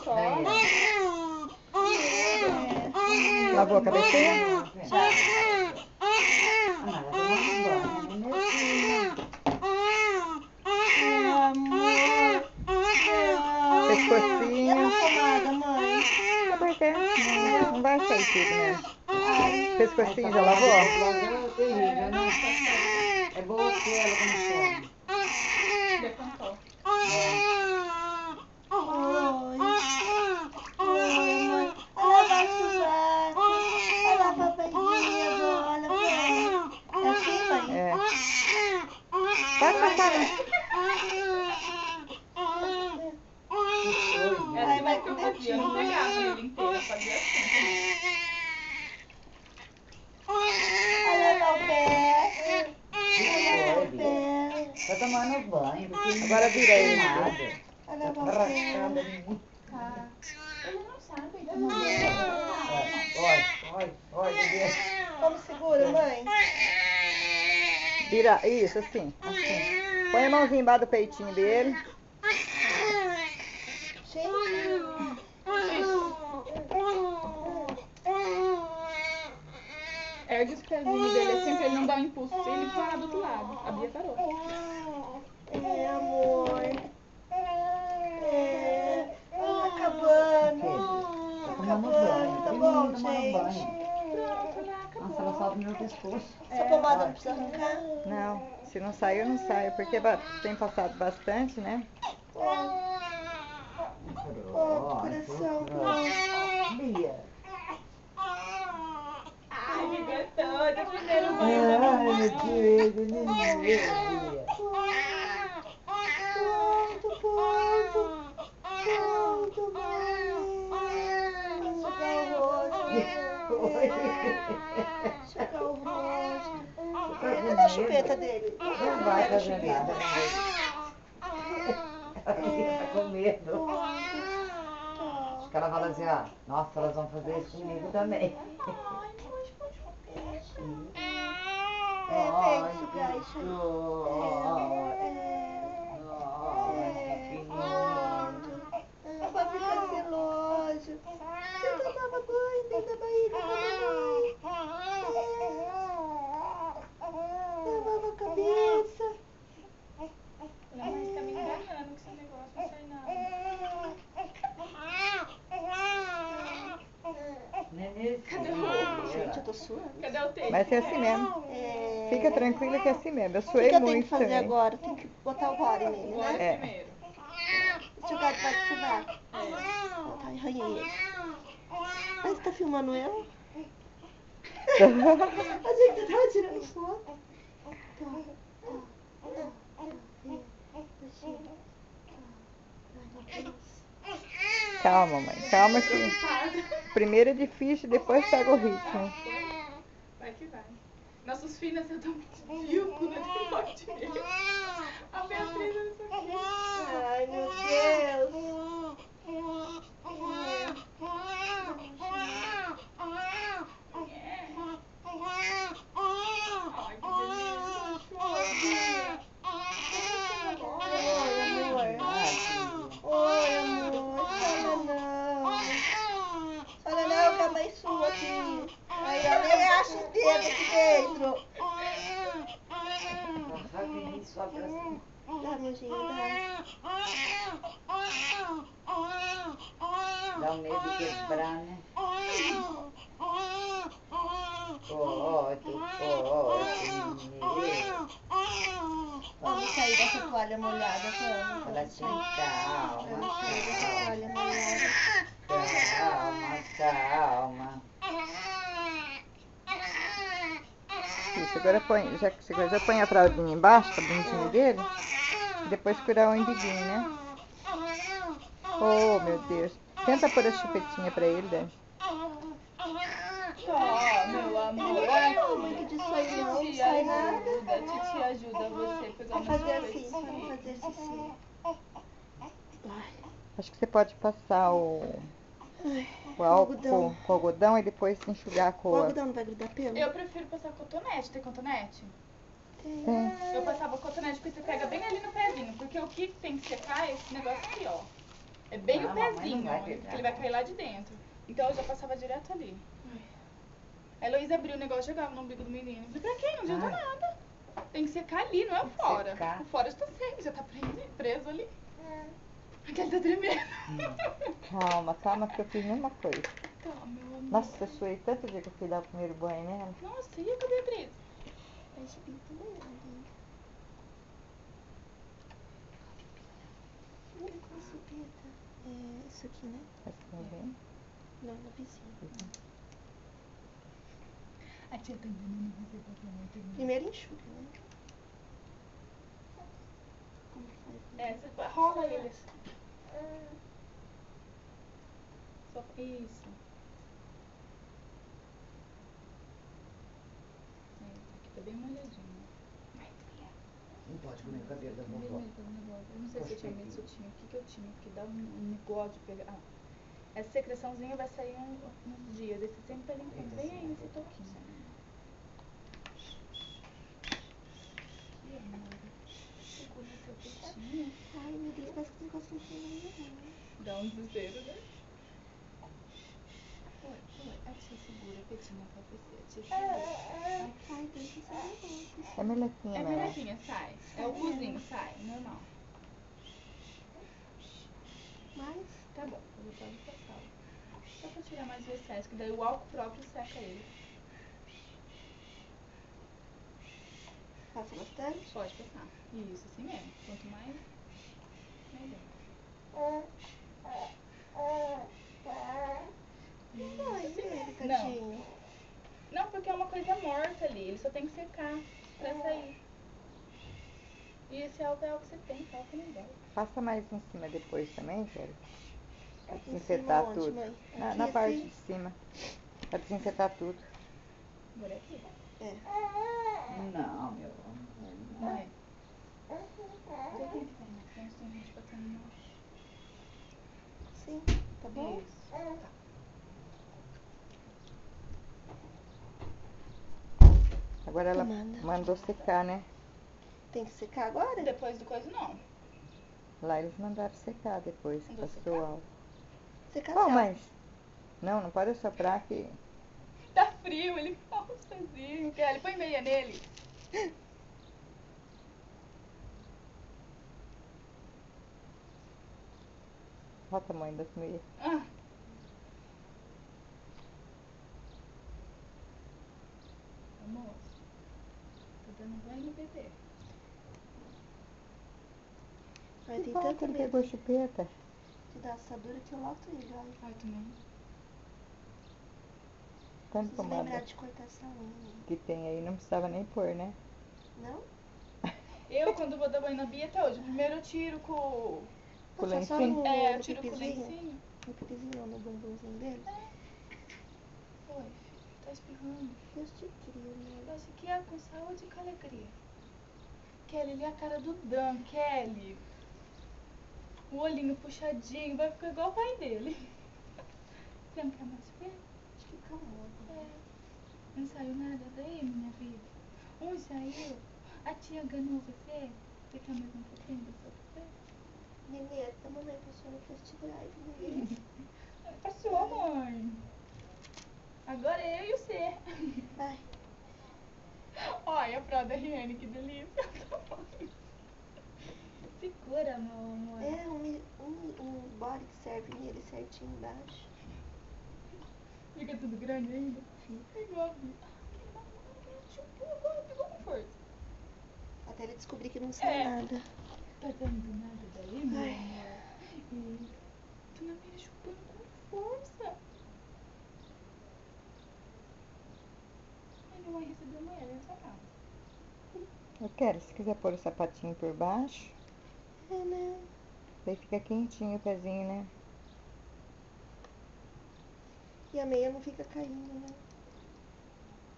chora. Lavou a cabecinha? Já. Pescocinho. Pomada, mãe. Por quê? Não vai sair tudo, né? Pescocinho já lavou? É boa que ela como chama. Levantou. Oi, mãe. Olha a sovaco. Olha a papaizinha, olha pra ela. É assim, mãe? É. Vai passar. É assim mais que eu fazia. Eu não pegava ele inteiro, eu fazia assim. Olha lá o pé. Olha lá o pé. Tá tomando banho. Agora vira ele. Olha lá o pé. Tá. Ele não sabe, ele não Olha, Como segura, mãe? Vira, isso, assim. Põe a mãozinha embaixo do peitinho dele. Ergue os pezinhos dele assim pra ele não dar um impulso e ele parar do outro lado. A Bia parou. É, amor. Tá acabando. Tá acabando, tá bom, gente? Nossa, ela sobe no meu pescoço. Essa pomada não precisa arrancar? Não, se não sair, eu não saio, porque tem passado bastante, né? Coração, Bia. Ai, que gostoso, primeiro banho da Ai, mamãe. meu Deus, Bia. Pronto, mãe. Enxugar o rosto. Cadê a chupeta dele? Não vai fazer nada. Ela tá com medo. Acho que ela fala assim, ó. Nossa, elas vão fazer isso comigo também. Vem sugar isso aí. Ela vai ficar celosa. Você tomava banho dentro da barriga da mamãe. Lavava a cabeça. Não, mas tá me enganando com esse negócio, não sei nada. Gente, eu tô suando. Cadê o texto? Vai ser assim mesmo. Fica tranquila que é assim mesmo. Eu O que suei eu tenho que muito fazer também. agora? Tem que botar o body nele, Agora né? É. primeiro. Enxugar debaixo do sovaco. Tá, arranhei ele. Mas você tá filmando eu? A gente tava tirando foto. Calma, mãe. Calma que primeiro é difícil, depois pega o ritmo. Vai que vai. Nossos filhos são tão viu né? Tem morte dele. A Beatriz é isso aqui. Ai, meu Deus. Ai, que delícia. Oi, amor. Chora não. Chora não, que a mãe sua aqui. Aí eu nem acho os dedos aqui dentro. Dá, nojinho, dá. Dá um medo de quebrar, né? Vamos sair dessa toalha molhada, vamos. Fala assim, calma, Vamos sair dessa toalha molhada. calma. Isso, agora põe, já põe a fraldinha embaixo, tá bonitinho dele. E depois curar o umbiguinho, né? Oh, meu Deus. Tenta pôr a chupetinha pra ele, Dani. Ó, meu amor. Ele não falou muito disso aí não, não sai nada. Titi ajuda você a pegar Vamos uma fazer assim, chupetinha. vamos fazer xixi. Acho que você pode passar o álcool com algodão e depois enxugar com O a... algodão não vai grudar pelo? Eu prefiro passar cotonete. Tem cotonete? Tem. Eu passava cotonete porque você pega bem ali no pezinho. Porque o que tem que secar é esse negócio aqui, ó. É bem Ah, o mamãe pezinho, não vai ó, pegar. que ele vai cair lá de dentro. Então eu já passava direto ali. A Heloísa abriu o negócio e jogava no umbigo do menino. Eu falei, pra quê? Não adianta Ai. nada. Tem que secar ali, não é o que fora. secar. O fora já tá seco, já tá preso ali. Aquele tá tremendo. Calma, calma, que eu fiz uma coisa. Calma, meu amor. Nossa, eu suei tanto dia que eu fui dar o primeiro banho nela. Nossa, e a Beatriz? A espinha também é ali. Olha com a chupeta. É isso aqui, né? Assim, bem. Não, na vizinha. A tia tá enganando você pra tua mãe também. Primeiro enxuga, né? Como que faz? É, você rola eles. Só isso. É, aqui tá bem molhadinho. Ai, Maria. Não pode comer o cabelo da vovó. Vermelho pelo negócio. Eu não sei se eu tinha medo, se eu tinha. O que eu tinha? Porque dá um negócio de pegar. Ah, essa secreçãozinha vai sair uns dias. Esse sempre tá limpando bem aí nesse toquinho. Ih, amor. Segura seu peitinho. Ai, meu Deus, parece que o negócio não tem nada, né? Dá um desespero, né? Oi, a tia segura a petinha pra você. A tia segura. Ai, tem que saber. É melequinha É mesmo. melequinha, sai. É o cozinho, sai. Normal. Mas, Tá bom, eu vou só passar. Só pra tirar mais o excesso, que daí o álcool próprio seca ele. passa bastante. Pode passar. Isso, assim mesmo. Quanto mais, melhor. Ai, Assim ele, mesmo. tadinho. Não, porque é uma coisa morta ali. Ele só tem que secar pra sair. E esse álcool é o que você tem, esse álcool não dói. Passa mais em cima depois também, quero. Pra Em desinfetar cima onde, tudo. mãe? Na Aqui, parte assim? de cima. Pra desinfetar tudo. Agora é aqui. É. Não, meu amor. Não. Mãe. Tem que vai na frente, tem gente passando mal. Sim, tá bom? Isso. Tá. Agora ela Manda. mandou secar, né? Tem que secar agora? Depois do coisa, não. Lá eles mandaram secar depois, que Mandou passou o secar? álcool. Secar Oh, assim, ó. mas... Não pode soprar que... Tá frio, ele fala sozinho. Kelly, põe meia nele. Olha o tamanho das meias. Ah. Amor, tô dando banho no bebê. Mas tem Bom, tanto que não medo pegou chupeta. de dar assadura que eu loto ele, olha. Ai, também. Tanto Preciso lembrar pomada de cortar essa unha. que tem aí, não precisava nem pôr, né? Não? Eu, quando vou dar banho na Bia até hoje, primeiro eu tiro com... Com Passar só lencinho? no, É, eu no tiro com o pipizinho? lencinho. No pipizinho não, no bumbumzinho dele? Oi, filho, tá espirrando. Deus te cria, meu. Nossa, que é com saúde e com alegria. Kelly, ele é a cara do Dan, Kelly. O olhinho puxadinho, vai ficar igual o pai dele. Você não quer mais ver? Fica amor. É. Não saiu nada daí, minha vida? Saiu? A tia enganou você? Você quer mais um pouquinho do seu café? Nenê, a mamãe passou no test drive, nenê. Passou, mãe. Agora é eu e você. Ai, Olha a fralda RN, que delícia. Segura, meu amor. é um body que serve nele certinho embaixo. Fica tudo grande ainda? Fica. É igual a Bia. Tipo, agora pegou com força. Até ele descobrir que não sai É. nada. Tá dando nada daí, meu Ai. amor? E tu não me chupando com força. Ele vai receber uma herança casa. Eu quero, se quiser pôr o sapatinho por baixo, É, né? daí fica quentinho o pezinho, né? E a meia não fica caindo, né?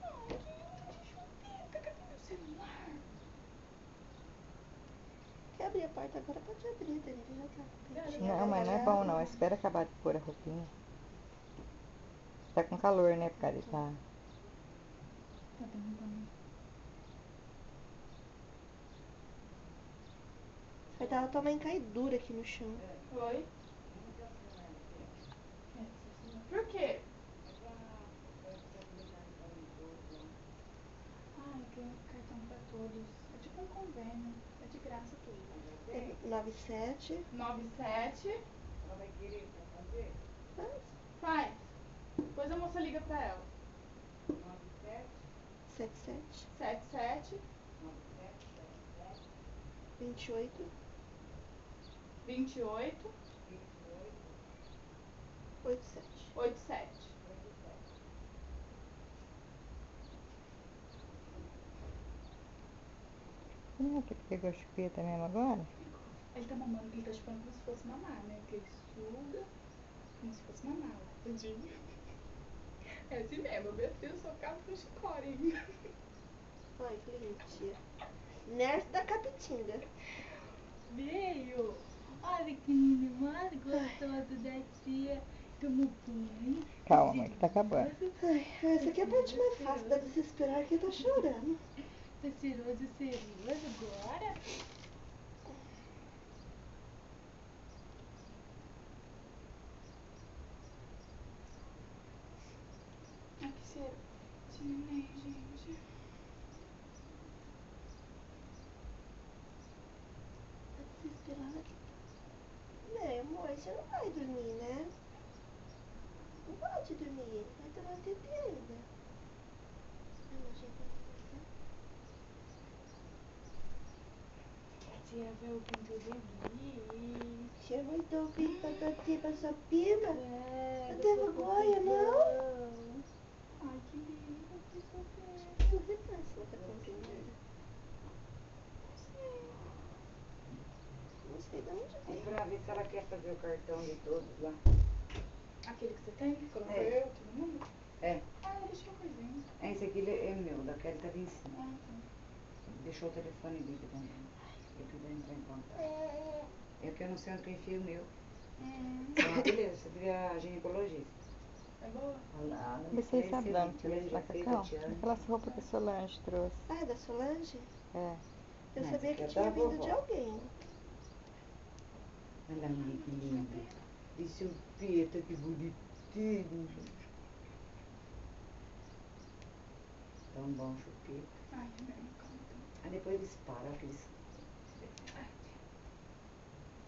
Ai, que eu de chupeta, cadê meu celular? Quer abrir a porta agora? Pode abrir, Dani. Já tá com o peitinho Não, mas não é bom não. Espera acabar de pôr a roupinha. Tá com calor, né? Por causa tá. Tá dando banho. Vai dar uma caidura aqui no chão. Oi? Por quê? Ai, tem cartão pra todos. É tipo um convênio. É de graça tudo. É 97. 97. Ela vai querer pra fazer? Faz. Depois a moça liga pra ela. 97, 77. 77 97, 77, 28. 28 28, 87. 87. 87. Que pegou a chupeta mesmo agora? Ele tá mamando, ele tá chupando como se fosse mamar, né? Porque ele suga como se fosse mamar, tadinho. É assim mesmo, meu filho só ficava com chicore ainda. Ai, que bonitinha. Nerd da Capitinga. Veio! Olha que menino mais gostoso da tia. Tomou banho. Calma, mãe, que tá acabando. Ai, essa aqui é a parte mais fácil da desesperar que tá chorando. Tá cheiroso agora? Ai, que cheiro de neném, gente. Tá desesperada aqui. Né, amor, você não vai dormir, né? Não pode dormir. Vai tomar TT ainda. Ai, nojenta. A tia vai o pinto de Chama então o pinto pra tua tia, pra sua prima. É, Não tem vergonha, não? Ai, que lindo, que fofinho. Você pensa que tá cozinhando? Não sei de onde É veio. pra ver se ela quer fazer o cartão de todos lá. Aquele que você tem? Colocou É. eu, todo mundo? É. Ah, ela deixou uma coisinha. Esse aqui é meu, da Kelly tá ali em cima. Ah, tá. Deixou o telefone dele também. Se eu quiser entrar em contato. É que eu não sei onde que eu enfio o meu. É uma beleza, você vira ginecologista. É boa? Lá no Vocês sabem de onde que ela esse já fez macacão? 20 anos. Aquelas roupas que a Solange trouxe. Ah, é da Solange? É. Eu Mas sabia aqui que é tinha da vindo de vovó. alguém. Olha aí, que lindo. E seu Peta, que bonitinho. Tão bom chupeta. Ai, é mesmo, calma. Aí depois eles param, aqueles...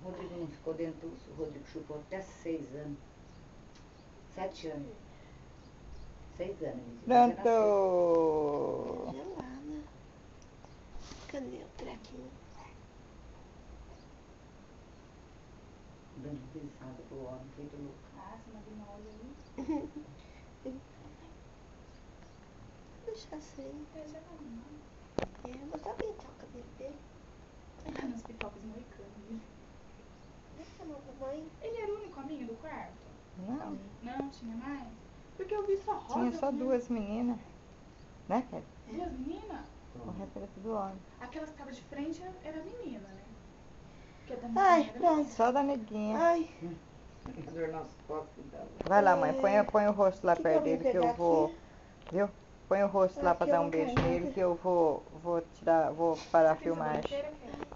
O Rodrigo não ficou dentuço, o Rodrigo chupou até 6 anos. 7 anos. 6 anos, ele devia nascer. Pronto! Gelada. Cadê o trequinho? Dando risada pro homem, feito louco. Ah, essa magnólia aí. Deixa assim. É, já tá bom. É, mas tá bem tá o cabelo dele. Ah, nas pipocas moicanas. Deixa a mão pra mãe. Ele era o único amigo do quarto? Não, Não, tinha mais? Porque eu vi só rosa. tinha só né? 2 meninas. Né, Kelly? Duas meninas? O resto era tudo homem. Aquelas que estavam de frente era menina, né? Porque a da Ai, menina era pronto. Só da neguinha. Ai, A dor nas costas dela. Vai lá, mãe, põe o rosto lá que perto que eu vim dele que eu pegar vou. aqui? Viu? Põe o rosto lá pra Aqui dar é um uma beijo caneta. nele que eu vou tirar, vou parar a Você tem filmagem. sobrancelha, Kelly?